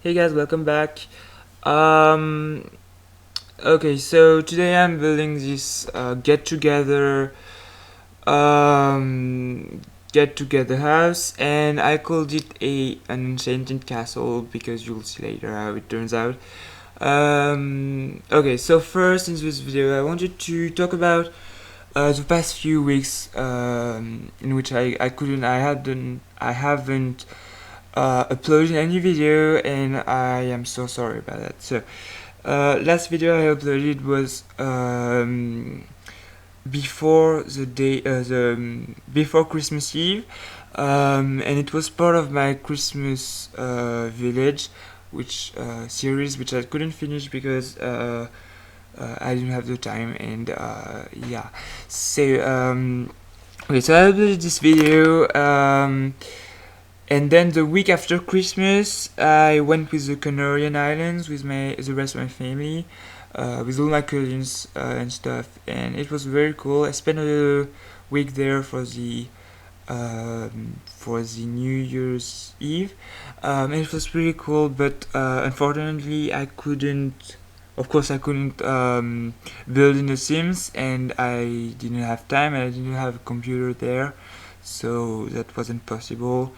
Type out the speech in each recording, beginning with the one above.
Hey guys, welcome back. Um, okay, so today I'm building this um, get together house, and I called it an enchanted castle because you'll see later how it turns out. Okay, so first in this video, I wanted to talk about the past few weeks in which I haven't uploaded any video, and I am so sorry about that. So last video I uploaded was before Christmas Eve, and it was part of my Christmas village, which series which I couldn't finish because I didn't have the time, and yeah. So okay, so I uploaded this video. And then the week after Christmas, I went with the Canarian Islands with the rest of my family, with all my cousins and stuff, and it was very cool. I spent a week there for the New Year's Eve, and it was pretty cool. But unfortunately, I couldn't. Of course, I couldn't build in the Sims, and I didn't have time, and I didn't have a computer there, so that wasn't possible.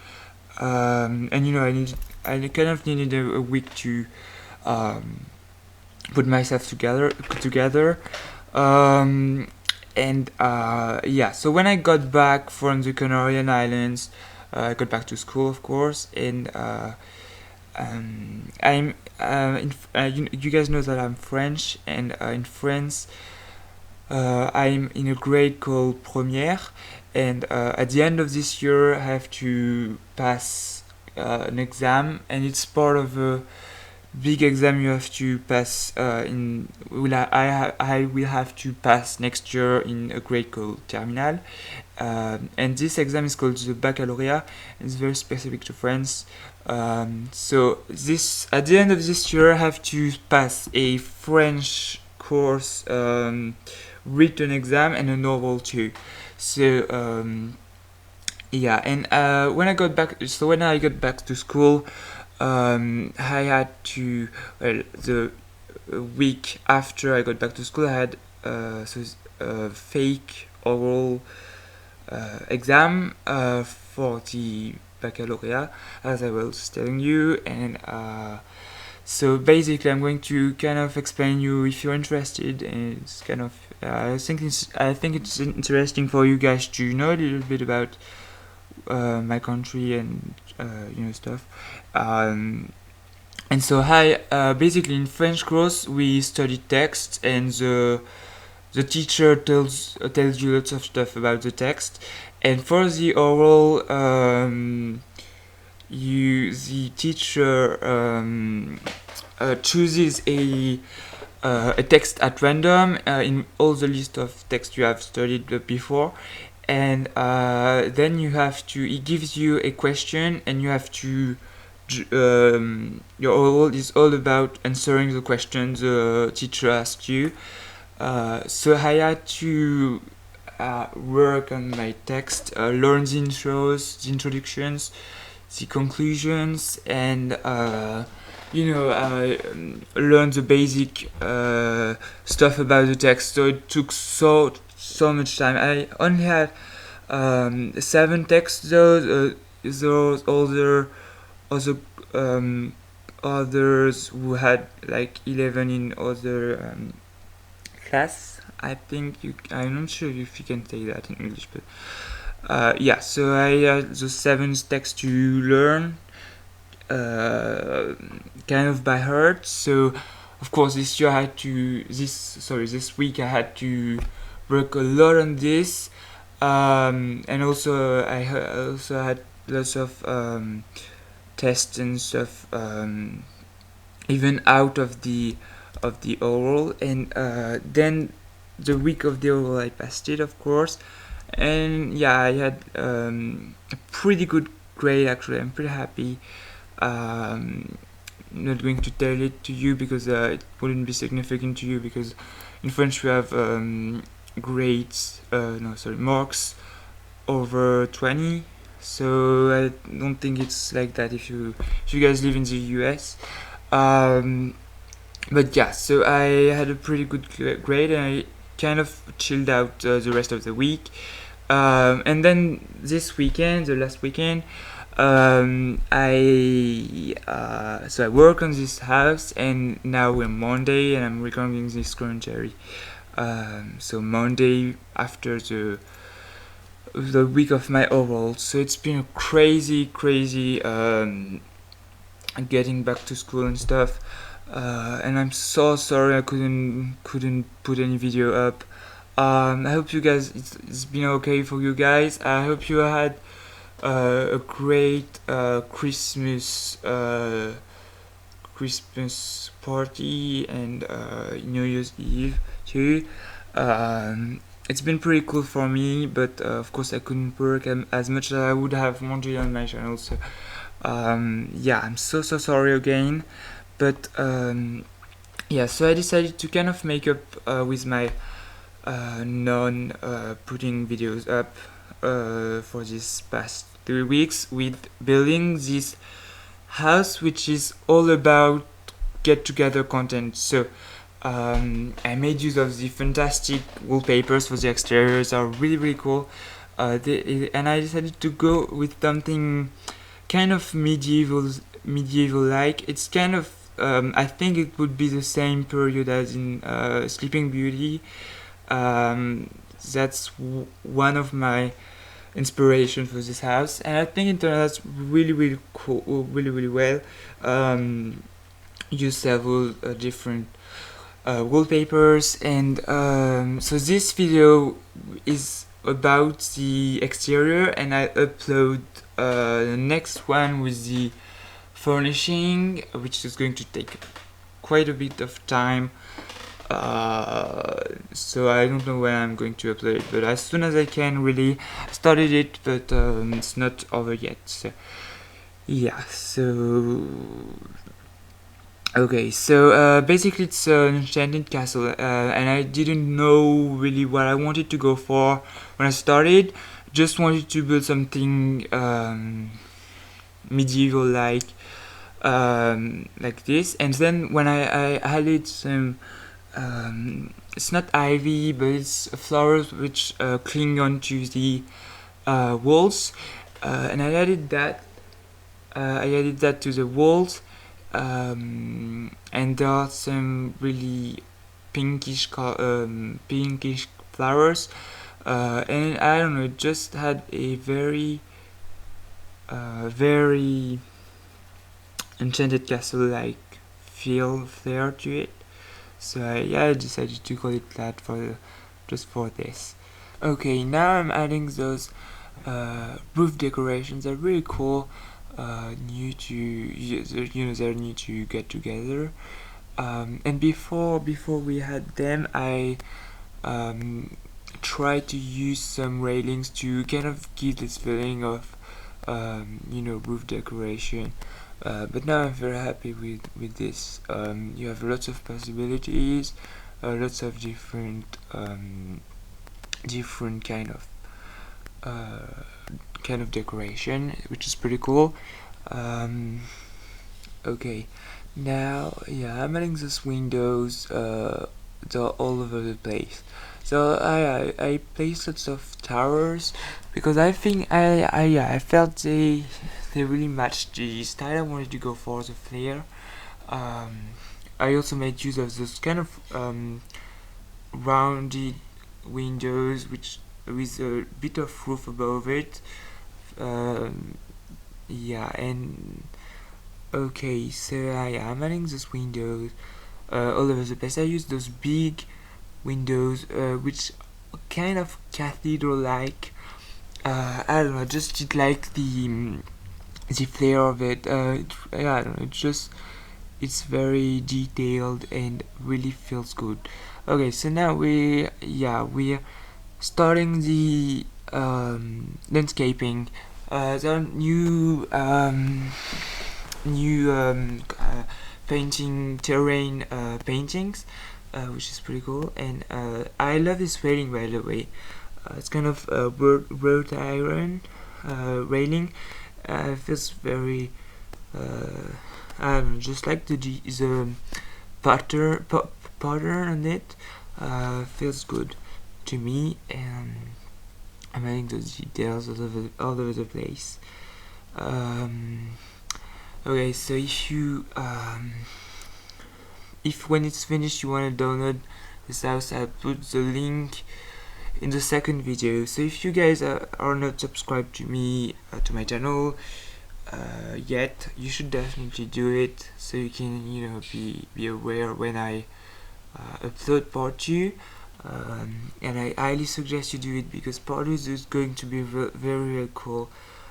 And I kind of needed a week to um, put myself together. Um, and yeah, so when I got back from the Canarian Islands, I got back to school, of course, and I'm you guys know that I'm French, and in France, I'm in a grade called Première, and at the end of this year, I have to pass an exam, and it's part of a big exam you have to pass. I will have to pass next year in a grade called Terminal, and this exam is called the Baccalaureate. It's very specific to France. So this at the end of this year, I have to pass a French course. Written exam and a novel too. So yeah, and when I got back to school, I had to the week after I got back to school, I had a fake oral exam for the baccalaureate, as I was telling you, and so basically, I'm going to kind of explain you if you're interested, and it's kind of I think it's interesting for you guys to know a little bit about my country and stuff. And so basically in French course we study text, and the teacher tells you lots of stuff about the text, and for the oral the teacher chooses a text at random in all the list of text you have studied before, and then he gives you a question, and you have to your oral is all about answering the question the teacher asked you. So I had to work on my text, learn the intros, the introductions, the conclusions, and learn the basic stuff about the text. So it took so much time. I only had 7 texts though. Those other others who had like 11 in other class. I'm not sure if you can say that in English, but yeah. So I had the 7 texts to learn, kind of by heart. So of course this week I had to work a lot on this, and also also had lots of tests and stuff, even out of the oral, and then the week of the oral I passed it, of course, and yeah, I had a pretty good grade actually. I'm pretty happy. Not going to tell it to you because it wouldn't be significant to you, because in French we have grades, no sorry, marks over 20, so I don't think it's like that if you guys live in the US. But yeah, so I had a pretty good grade, and I kind of chilled out the rest of the week. And then this weekend, the last weekend, I work on this house, and now we're Monday, and I'm recording this commentary. So Monday after the week of my oral, so it's been a crazy getting back to school and stuff. And I'm so sorry I couldn't put any video up. I hope you guys it's been okay for you guys. I hope you had a great Christmas party and New Year's Eve too. It's been pretty cool for me, but of course I couldn't work as much as I would have wanted on my channel. So yeah, I'm so sorry again. But yeah, so I decided to kind of make up with my putting videos up for this past 3 weeks with building this house, which is all about get together content. So I made use of the fantastic wallpapers for the exteriors. Are really cool, and I decided to go with something kind of medieval like. It's kind of I think it would be the same period as in Sleeping Beauty. That's one of my inspiration for this house, and I think it turned out really cool, really well. Use several different wallpapers, and so this video is about the exterior, and I upload the next one with the furnishing, which is going to take quite a bit of time. So I don't know when I'm going to upload it, but as soon as I can. Really started it, but it's not over yet. So yeah, so okay, so basically it's an enchanted castle, and I didn't know really what I wanted to go for when I started. Just wanted to build something medieval like this, and then when I added some it's not ivy, but it's flowers which cling onto the walls, and I added that to the walls, and there are some really pinkish flowers, and I don't know, it just had a very enchanted castle like flair to it. So yeah, I decided to call it that just for this. Okay, now I'm adding those roof decorations. They're really cool. New to they're new to get together. And before we had them, I tried to use some railings to kind of give this feeling of roof decoration. But now I'm very happy with this. You have lots of possibilities, lots of different kind of decoration, which is pretty cool. Okay, now yeah, I'm adding those windows. They're all over the place. So I placed lots of towers because I think I felt they really matched the style I wanted to go for, the flair. I also made use of those kind of rounded windows, which with a bit of roof above it. Yeah, and okay, so I'm adding those windows all over the place. I use those big windows, which are kind of cathedral-like. I don't know, just did like the flair of it. I don't know, it's very detailed and really feels good. Okay, so now we're starting the landscaping. There are new painting terrain paintings, which is pretty cool, and I love this railing, by the way. It's kind of wrought iron, railing. Feels very I don't know, just like the pattern on it feels good to me, and I'm adding those details all over the place. Okay, so if when it's finished you want to download this house, I'll put the link in the second video. So if you guys are not subscribed to me, to my channel yet, you should definitely do it, so you can, you know, be aware when I upload part 2. And I highly suggest you do it, because part 2 is going to be very, very cool.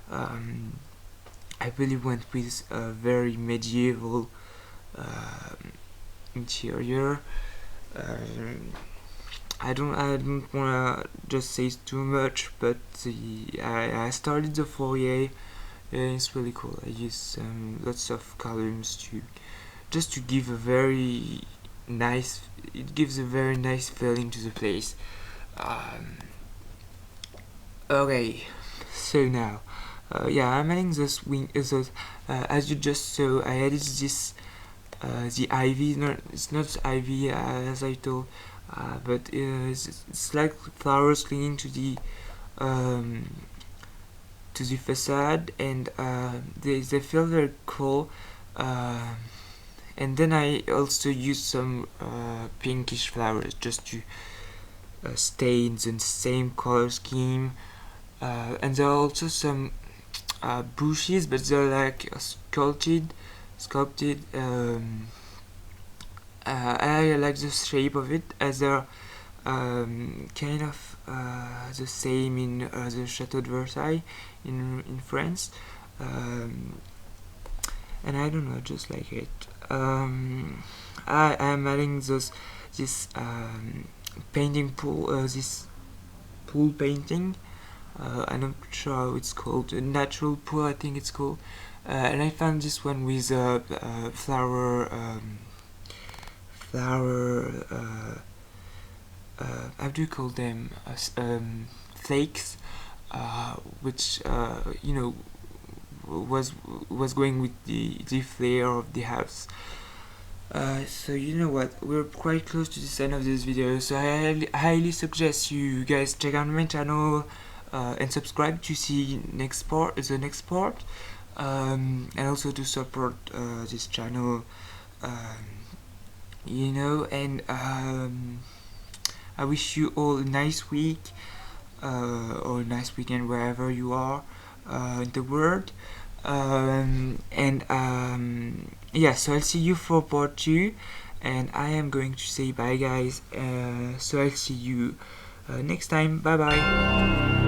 I really went with a very medieval interior. I don't wanna just say too much, but I started the foyer. It's really cool. I used lots of columns to give a very nice. It gives a very nice feeling to the place. Okay, so now, yeah, I'm adding this wing. As you just saw, I added this the ivy. No, it's not ivy as I told, but it's like flowers clinging to the facade, and they feel very cool. And then I also use some pinkish flowers just to stay in the same color scheme. And there are also some bushes, but they're like sculpted. I like the shape of it, as they're kind of the same in the Chateau de Versailles in France. And I don't know, just like it. I am adding this painting pool, this pool painting. I'm not sure how it's called. A natural pool, I think it's called. And I found this one with flower. How do you call them? Flakes, which you know, was going with the flair of the house. So you know what, we're quite close to the end of this video, so I highly suggest you guys check out my channel and subscribe to see the next part, and also to support this channel, you know. And I wish you all a nice week or a nice weekend wherever you are in the world. Yeah, so I'll see you for part 2, and I am going to say bye guys, so I'll see you next time. Bye bye.